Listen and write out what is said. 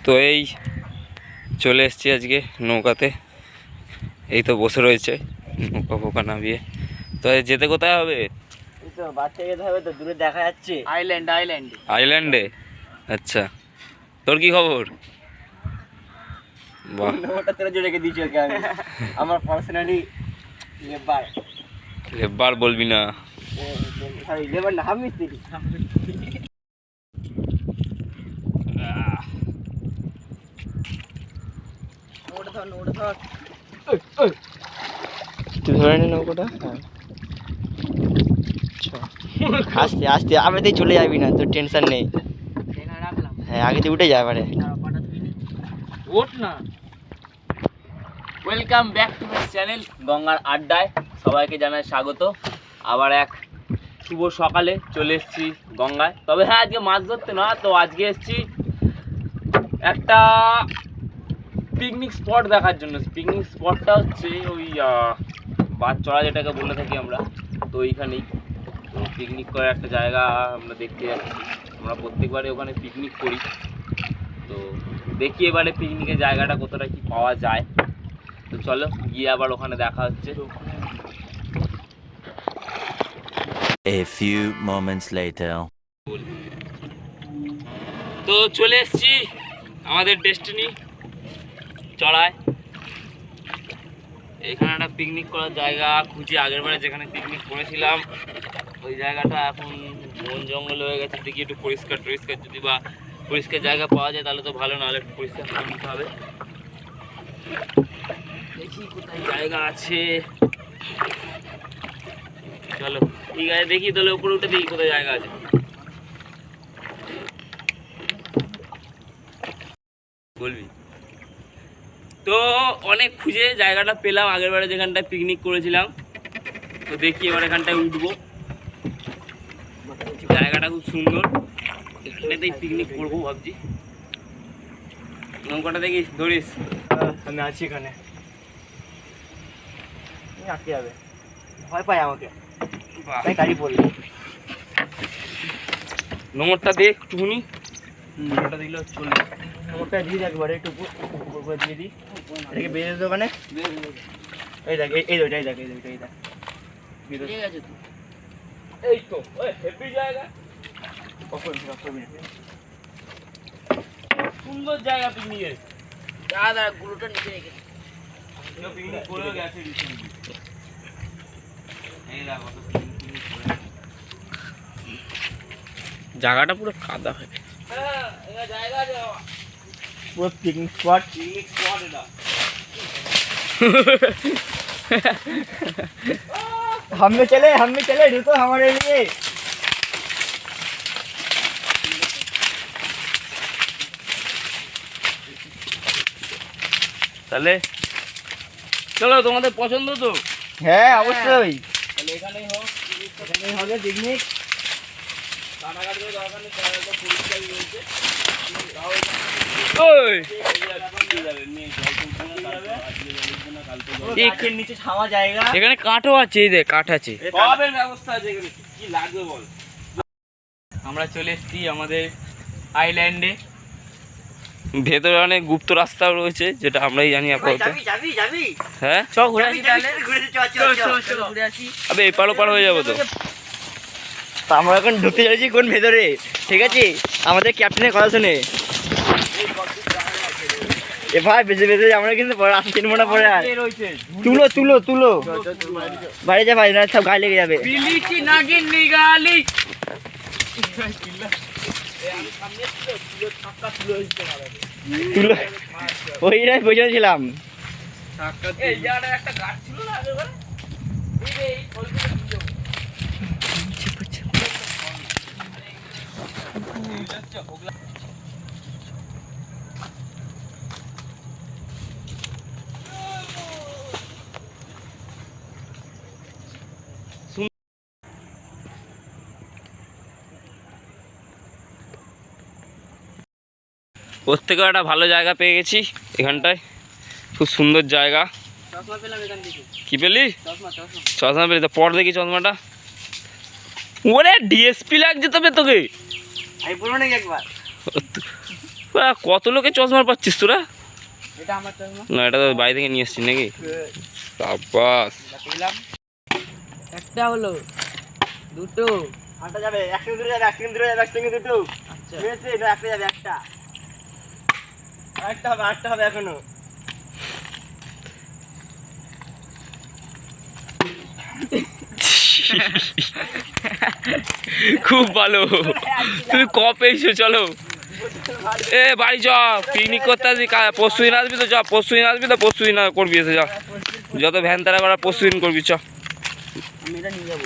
তো এই চলে এসেছি আজকে নৌকাতে, এই তো বসে রয়েছে নৌকা ফোকা নামিয়ে। তো যেতে কোথায় হবে? তো বাচ্চা যেতে হবে, তো দূরে দেখা যাচ্ছে আইল্যান্ডে। আচ্ছা, তোর কি খবর? বাহ, ওটা তোরা জোরে রেখে দিয়েছি ওকে আমি। আমার পার্সোনালি লেবার লেবার বলবি না। সরি লেবার না, হাফ মিস্ত্রি। তুই ধরে নে নৌকোটা। আস্তে আস্তে আবেতেই চলে যাবি না, তোর টেনশন নেই। হ্যাঁ, আগে দিয়ে উঠে যায় এবারে। ওঠ না। Welcome back to my channel গঙ্গার আড্ডায়। সবাইকে জানাই স্বাগত। আবার এক শুভ সকালে চলে এসেছি গঙ্গায়। তবে হ্যাঁ, আজকে মাছ ধরতে না, তো আজকে এসেছি একটা পিকনিক স্পট দেখার জন্য। পিকনিক স্পটটা হচ্ছে ওই বাঁধচড়া, যেটাকে বলে থাকি আমরা। তো ওইখানেই তো পিকনিক করার একটা জায়গা আমরা দেখতে যাচ্ছি। আমরা প্রত্যেকবারে ওখানে পিকনিক করি, তো দেখি এবারে পিকনিকের জায়গাটা কতটা কি পাওয়া যায়। তো চলো গিয়ে আবার ওখানে দেখা হচ্ছে। A few moments later. তো চলে এসেছি আমাদের ডেস্টিনি চড়ায়। এখানে একটা পিকনিক করার জায়গা খুঁজি। আগের বারে যেখানে পিকনিক করেছিলাম ওই জায়গাটা এখন বন জঙ্গল হয়ে গেছে। দেখি একটু পরিষ্কার যদি বা পরিষ্কার জায়গা পাওয়া যায় তাহলে তো ভালো, নাহলে একটু পরিষ্কার করে নিতে হবে। দেখি কোথায় জায়গা আছে। চলো ঠিক আছে, দেখি তাহলে উপরে উঠে দেখি কোথায় জায়গা আছে। বলবি তো অনেক খুঁজে জায়গাটা পেলাম আগের বারে যেখানটায় পিকনিক করেছিলাম। তো দেখি এবার এখানটায় উঠবো। জায়গাটা খুব সুন্দর, এখানটাতেই পিকনিক করবো ভাবছি। নৌকাটা দেখি ধরিস। আমি আছি এখানে, আটকে যাবে, ভয় পাই আমাকে, তাই গাড়ি পড়লো। নোংরটা দেখ একটুখানি, নোংরটা দিলে চলবে। নোংরটা দিয়ে দিই একবারে, একটু উপর করে দিয়ে দিই। এটাকে বেঁধে দিতে ওখানে। এই দেখ, এই দেখ, এই দেখ, এই দেখ, এই দেখ, এই তো হেভি জায়গা, সুন্দর জায়গা পিকনিকের। দাদা গুলোটা নিচে রেখে পিকনিক করেও গেছে রিসেন্টলি। এই দেখো জায়গাটা পুরো কাদা হয়ে গেছে। হ্যাঁ, এটা জায়গা আছে পুরো পিকনিক স্পট। এটা हम में चले रुको हमारे लिए। তাহলে চলো, তোমাদের পছন্দ তো? হ্যাঁ অবশ্যই, তাহলে এখানেই হোক, এখানেই হবে পিকনিক। কাটাকাটি করে দরকার নেই, একদম পরিষ্কারই রয়েছে। গাছের নিচে ছাওয়া জায়গা, এখানে কাঠও আছে, এই দেখ কাঠ আছে, সবের ব্যবস্থা আছে এখানে। কি লাগবে বল। আমরা চলে এসেছি আমাদের আইল্যান্ডে। ভেতরে অনেক গুপ্ত রাস্তাও রয়েছে, যেটা আমরাই জানি আপাতত। যাবি হ্যাঁ চ ঘুরে আসি তাহলে। ঘুরে আসি। আবে এপার ওপার হয়ে যাবো তো। আমরা এখন ঢুকতে যাচ্ছি কোন ভেতরে, ঠিক আছে? আমাদের ক্যাপ্টেনের কথা শুনে। এ ভাই বেঁচে বেঁচে আমরা কিন্তু পরে আসছি, মনে পড়ে। আর তুলো বাড়ি যা ভাই, না সব গায়ে লেগে যাবে। তুলো ওইটাই বসেছিলাম। ওর থেকেও একটা ভালো জায়গা পেয়ে গেছি এখানটায়, খুব সুন্দর জায়গা। কি পেলি? চশমা পেলি? তো পর দেখি চশমাটা। ওরে ডিএসপি লাগছে তবে তোকে। আমি বলবো নাকি একবার? কত লোকে চশমা পাচ্ছিস তোরা? এটা আমার চশমা। না, এটা তো বাড়ি থেকে নিয়ে এসছিস নাকি? সাব্বাস। একটা হলো, দুটো আটা যাবে, এক সেকেন্ড দূরে যাবে, এক সেকেন্ড দূরে যাবে, এক সেকেন্ড দুটো। আচ্ছা হয়েছে, এটা একটা যাবে, একটা আরেকটা হবে, আরেকটা হবে এখনো। খুব ভালো, তুমি কপ পেয়েছো। চলো এ বাড়ি চ, পিকনিক করতে আসবি। পরশু দিন আসবি তো? চ পরশু দিন আসবি তো? পরশু দিন করবি এসে, যা যত ভ্যান তারা করা পরশু দিন করবি। চ আমি এটা নিয়ে যাবো।